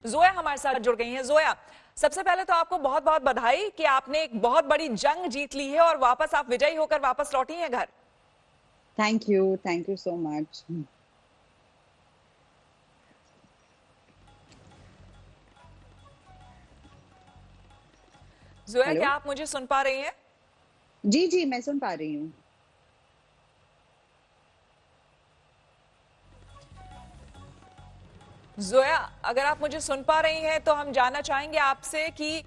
जोया हमारे साथ जुड़ गई हैं। जोया, सबसे पहले तो आपको बहुत बहुत बधाई कि आपने एक बहुत बड़ी जंग जीत ली है और वापस आप विजयी होकर वापस लौटी हैं घर। Thank you so much. Zoya, hello. क्या आप मुझे सुन पा रही हैं? जी जी, मैं सुन पा रही हूँ। जोया, अगर आप मुझे सुन पा रही हैं तो हम जानना चाहेंगे आपसे कि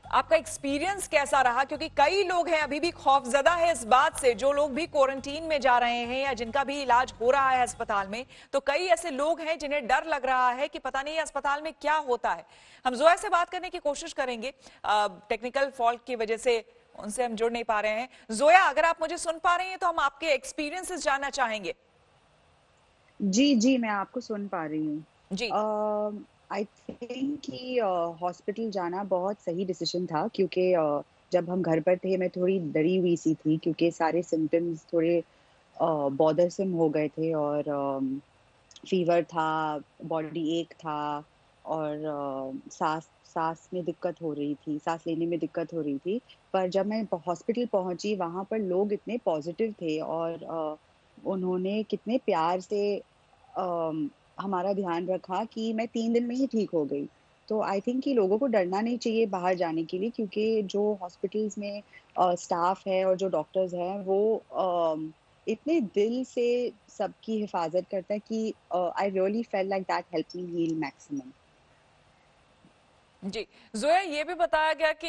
आपका एक्सपीरियंस कैसा रहा, क्योंकि कई लोग हैं अभी भी खौफजदा है इस बात से, जो लोग भी क्वारंटीन में जा रहे हैं या जिनका भी इलाज हो रहा है अस्पताल में, तो कई ऐसे लोग हैं जिन्हें डर लग रहा है कि पता नहीं अस्पताल में क्या होता है। हम जोया से बात करने की कोशिश करेंगे, टेक्निकल फॉल्ट की वजह से उनसे हम जुड़ नहीं पा रहे हैं। जोया, अगर आप मुझे सुन पा रही हैं तो हम आपके एक्सपीरियंसेस जानना चाहेंगे। जी जी, मैं आपको सुन पा रही जी। हूँ। आई थिंक कि हॉस्पिटल जाना बहुत सही डिसीजन था, क्योंकि जब हम घर पर थे मैं थोड़ी डरी हुई सी थी, क्योंकि सारे सिम्टम्स थोड़े बॉदरसम हो गए थे। और फीवर था, बॉडी एक था, और सांस सांस में दिक्कत हो रही थी, सांस लेने में दिक्कत हो रही थी। पर जब मैं हॉस्पिटल पहुंची, वहां पर लोग इतने पॉजिटिव थे, और उन्होंने कितने प्यार से अम, हमारा ध्यान रखा कि मैं 3 दिन में ही ठीक हो गई। तो आई थिंक कि लोगों को डरना नहीं चाहिए बाहर जाने के लिए, क्योंकि जो हॉस्पिटल्स में स्टाफ है और जो डॉक्टर्स हैं वो इतने दिल से सबकी हिफाजत करता है कि I really felt like that help me heal maximum. जी। जोया, ये भी बताया गया कि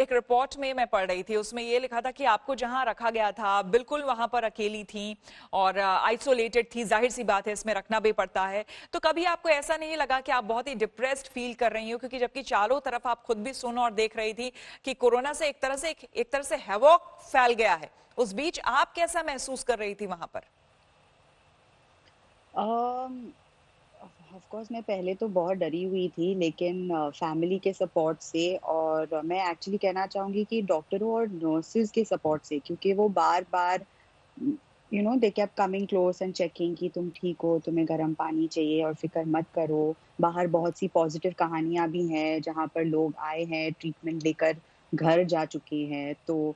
एक रिपोर्ट में मैं पढ़ रही थी, उसमें ये लिखा था कि आपको जहां रखा गया था बिल्कुल वहां पर अकेली थी और आइसोलेटेड थी। जाहिर सी बात है, इसमें रखना भी पड़ता है। तो कभी आपको ऐसा नहीं लगा कि आप बहुत ही डिप्रेस्ड फील कर रही हो, क्योंकि जबकि चारों तरफ आप खुद भी सुन और देख रही थी कि कोरोना से एक तरह से हैवॉक फैल गया है, उस बीच आप कैसा महसूस कर रही थी वहां पर? ऑफ कोर्स मैं पहले तो बहुत डरी हुई थी, लेकिन फैमिली के सपोर्ट से, और मैं एक्चुअली कहना चाहूंगी कि डॉक्टरों और नर्सेज के सपोर्ट से, क्योंकि वो बार बार they kept coming close and checking कि तुम ठीक हो, तुम्हें गर्म पानी चाहिए और फिक्र मत करो। बाहर बहुत सी पॉजिटिव कहानियां भी हैं जहां पर लोग आए हैं, ट्रीटमेंट लेकर घर जा चुके हैं। तो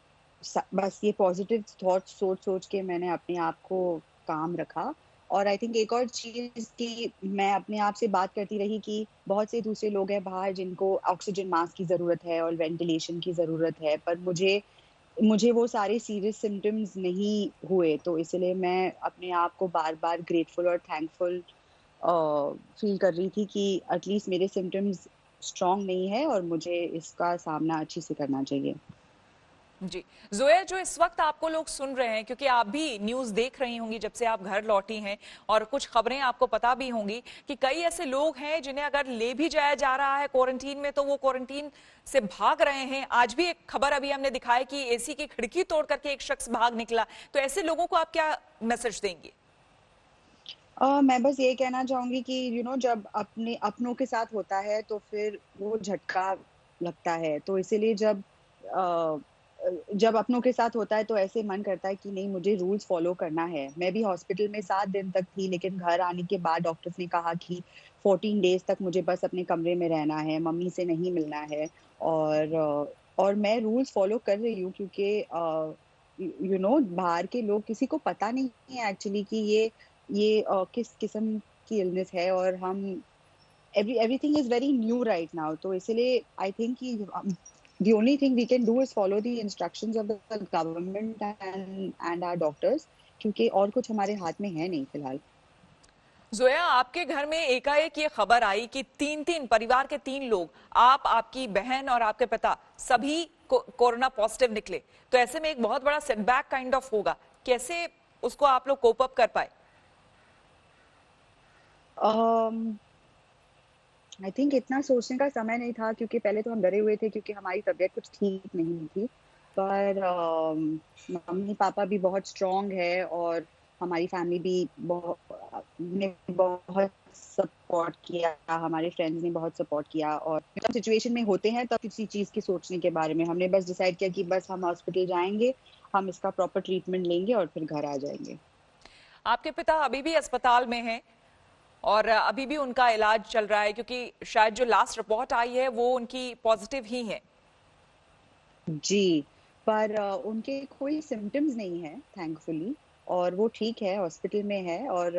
बस ये पॉजिटिव थॉट सोच सोच के मैंने अपने आप को काम रखा। और आई थिंक एक और चीज की मैं अपने आप से बात करती रही कि बहुत से दूसरे लोग हैं बाहर जिनको ऑक्सीजन मास्क की जरूरत है और वेंटिलेशन की जरूरत है, पर मुझे मुझे वो सारे सीरियस सिम्टम्स नहीं हुए। तो इसलिए मैं अपने आप को बार बार ग्रेटफुल और थैंकफुल फील कर रही थी कि एटलीस्ट मेरे सिम्टम्स स्ट्रांग नहीं है और मुझे इसका सामना अच्छे से करना चाहिए। जी। जोया, जो इस वक्त आपको लोग सुन रहे हैं, क्योंकि आप भी न्यूज देख रही होंगी जब से आप घर लौटी हैं, और कुछ खबरें आपको पता भी होंगी कि कई ऐसे लोग हैं जिन्हें अगर ले भी जाया जा रहा है क्वारंटीन में तो वो क्वारंटीन से भाग रहे हैं। आज भी एक खबर अभी हमने दिखाई कि एसी की खिड़की तोड़ करके एक शख्स भाग निकला। तो ऐसे लोगों को आप क्या मैसेज देंगे? मैं बस ये कहना चाहूंगी कि जब अपने अपनों के साथ होता है तो फिर वो झटका लगता है। तो इसीलिए जब अपनों के साथ होता है तो ऐसे मन करता है कि नहीं, मुझे रूल्स फॉलो करना है। मैं भी हॉस्पिटल में 7 दिन तक थी, लेकिन घर आने के बाद डॉक्टर्स ने कहा कि 14 डेज तक मुझे बस अपने कमरे में रहना है, मम्मी से नहीं मिलना है। और मैं रूल्स फॉलो कर रही हूँ, क्योंकि बाहर के लोग, किसी को पता नहीं है एक्चुअली कि ये किस किस्म की इलनेस है। और हम everything is very new right now. तो इसलिए आई थिंक कि the only thing we can do is follow the instructions of the government and our doctors, क्योंकि और कुछ हमारे हाथ में है नहीं फिलहाल। जोया, आपके घर में एकाएक ये खबर आई कि तीन तीन परिवार के 3 लोग, आप, आपकी बहन और आपके पिता, सभी कोरोना पॉजिटिव निकले। तो ऐसे में एक बहुत बड़ा सेटबैक काइंड ऑफ होगा। कैसे उसको आप लोग कोप अप कर पाए? आई थिंक इतना सोचने का समय नहीं था, क्योंकि पहले तो हम डरे हुए थे क्योंकि हमारी तबीयत कुछ ठीक नहीं थी। पर मम्मी पापा भी बहुत स्ट्रांग है, और हमारी फैमिली भी बहुत सपोर्ट किया, हमारे फ्रेंड्स ने बहुत सपोर्ट किया। और जब सिचुएशन में होते हैं तब किसी चीज की सोचने के बारे में हमने बस डिसाइड किया कि बस हम हॉस्पिटल जाएंगे, हम इसका प्रॉपर ट्रीटमेंट लेंगे और फिर घर आ जाएंगे। आपके पिता अभी भी अस्पताल में हैं, और अभी भी उनका इलाज चल रहा है, क्योंकि शायद जो लास्ट रिपोर्ट आई है वो उनकी पॉजिटिव ही है। जी, पर उनके कोई सिम्पटम्स नहीं है थैंकफुली, और वो ठीक है, हॉस्पिटल में है, और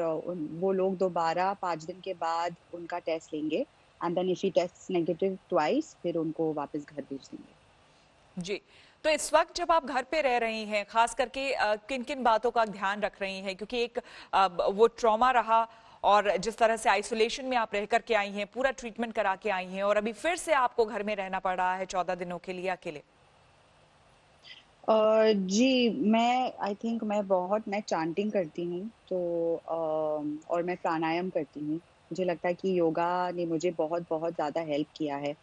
वो लोग दोबारा 5 दिन के बाद उनका टेस्ट लेंगे, and then if he tests negative twice, फिर उनको वापस घर भेज देंगे। जी, तो इस वक्त जब आप घर पे रह रही हैं, खास करके किन किन बातों का ध्यान रख रही हैं, क्योंकि एक वो ट्रॉमा रहा, और जिस तरह से आइसोलेशन में आप रह करके आई हैं, पूरा ट्रीटमेंट करा के आई हैं, और अभी फिर से आपको घर में रहना पड़ रहा है 14 दिनों के लिए अकेले। जी, मैं चैंटिंग करती हूँ, तो और मैं प्राणायाम करती हूँ। मुझे लगता है कि योगा ने मुझे बहुत-बहुत ज़्यादा हेल्प किया है,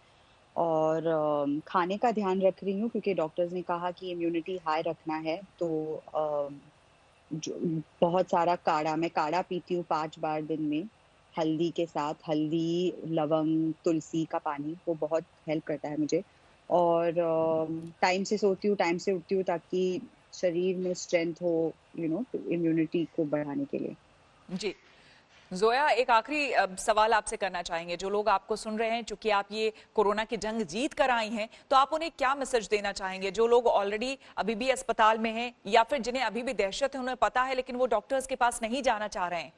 और खाने का ध्यान रख रही हूँ क्योंकि डॉक्टर्स ने कहा कि इम्यूनिटी हाई रखना है, तो जो बहुत सारा मैं काढ़ा पीती हूँ 5 बार दिन में, हल्दी के साथ, हल्दी, लवंग, तुलसी का पानी, वो बहुत हेल्प करता है मुझे। और टाइम से सोती हूँ, टाइम से उठती हूँ, ताकि शरीर में स्ट्रेंथ हो, इम्यूनिटी को बढ़ाने के लिए। जी, जोया, एक आखिरी सवाल आपसे करना चाहेंगे। जो लोग आपको सुन रहे हैं, चूंकि आप ये कोरोना की जंग जीत कर आई हैं, तो आप उन्हें क्या मैसेज देना चाहेंगे, जो लोग ऑलरेडी अभी भी अस्पताल में हैं, या फिर जिन्हें अभी भी दहशत है, उन्हें पता है लेकिन वो डॉक्टर्स के पास नहीं जाना चाह रहे हैं?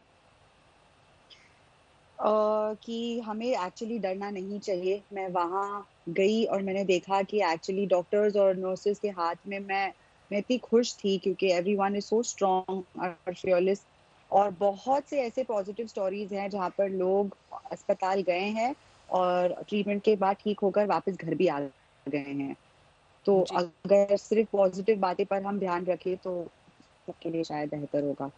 कि हमें एक्चुअली डरना नहीं चाहिए। मैं वहाँ गई और मैंने देखा कि एक्चुअली डॉक्टर्स और नर्सेस के हाथ में मैं इतनी खुश थी, क्योंकि एवरीवन इज सो स्ट्रांग और फियरलेस, और बहुत से ऐसे पॉजिटिव स्टोरीज हैं जहाँ पर लोग अस्पताल गए हैं और ट्रीटमेंट के बाद ठीक होकर वापस घर भी आ गए हैं। तो जी, अगर सिर्फ पॉजिटिव बातें पर हम ध्यान रखें तो सबके लिए शायद बेहतर होगा।